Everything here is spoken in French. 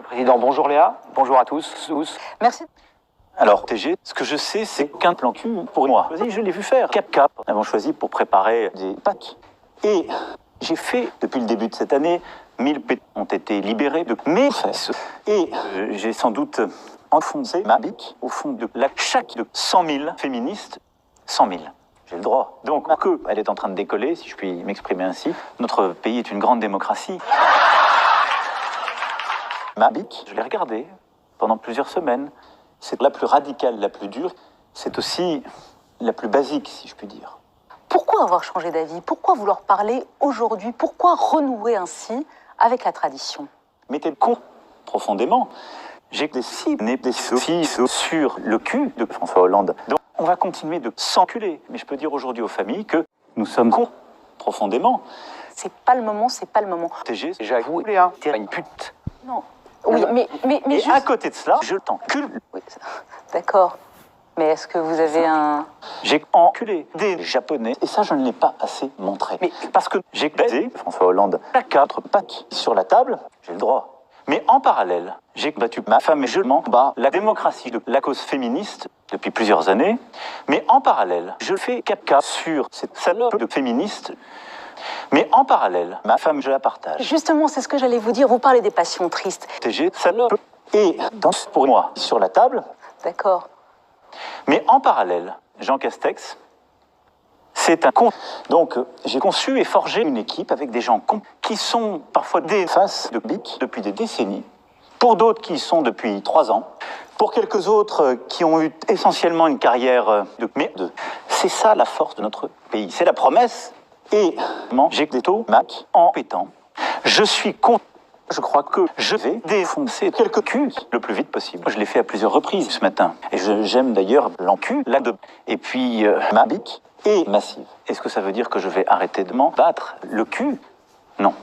le Président. Bonjour Léa, bonjour à tous. Merci. Alors, TG, ce que je sais, c'est qu'un plan cul pour moi. Vas-y, je l'ai vu faire. Cap. Nous avons choisi pour préparer des pâtes. Et j'ai fait, depuis le début de cette année, 1000 pétés ont été libérés de mes fesses. Et j'ai sans doute enfoncé ma bique au fond de la chaque de 100 000 féministes. 100 000. J'ai le droit. Donc, elle est en train de décoller, si je puis m'exprimer ainsi. Notre pays est une grande démocratie. Ma bique, je l'ai regardée pendant plusieurs semaines. C'est la plus radicale, la plus dure. C'est aussi la plus basique, si je puis dire. Pourquoi avoir changé d'avis? Pourquoi vouloir parler aujourd'hui? Pourquoi renouer ainsi avec la tradition? Mettez compte profondément. J'ai des cibles, des soucis sur le cul de François Hollande. Donc, on va continuer de s'enculer. Mais je peux dire aujourd'hui aux familles que nous sommes profondément. C'est pas le moment, c'est pas le moment. TG, J'avoue, Léa, t'es une pute. Non. Oui, mais et juste... à côté de cela, je t'encule. Oui, d'accord. Mais est-ce que vous avez un... J'ai enculé des Japonais, et ça, je ne l'ai pas assez montré. Mais parce que j'ai baisé François Hollande à 4 pattes sur la table, j'ai le droit. Mais en parallèle, j'ai battu ma femme et je m'en bats la démocratie de la cause féministe depuis plusieurs années. Mais en parallèle, je fais cap sur cette salope de féministe. Mais en parallèle, ma femme, je la partage. Justement, c'est ce que j'allais vous dire. Vous parlez des passions tristes. TG, salope. Et danse pour moi sur la table. D'accord. Mais en parallèle, Jean Castex, c'est un con. Donc, j'ai conçu et forgé une équipe avec des gens cons qui sont parfois des faces de bique depuis des décennies, pour d'autres qui y sont depuis 3 ans, pour quelques autres qui ont eu essentiellement une carrière de... Mais c'est ça la force de notre pays. C'est la promesse. Et j'ai des taux mac en pétant. Je suis content. Je crois que je vais défoncer quelques culs le plus vite possible. Je l'ai fait à plusieurs reprises ce matin. Et j'aime d'ailleurs l'encu, la de... Et puis, ma bique est massive. Est-ce que ça veut dire que je vais arrêter de m'en battre le cul? Non.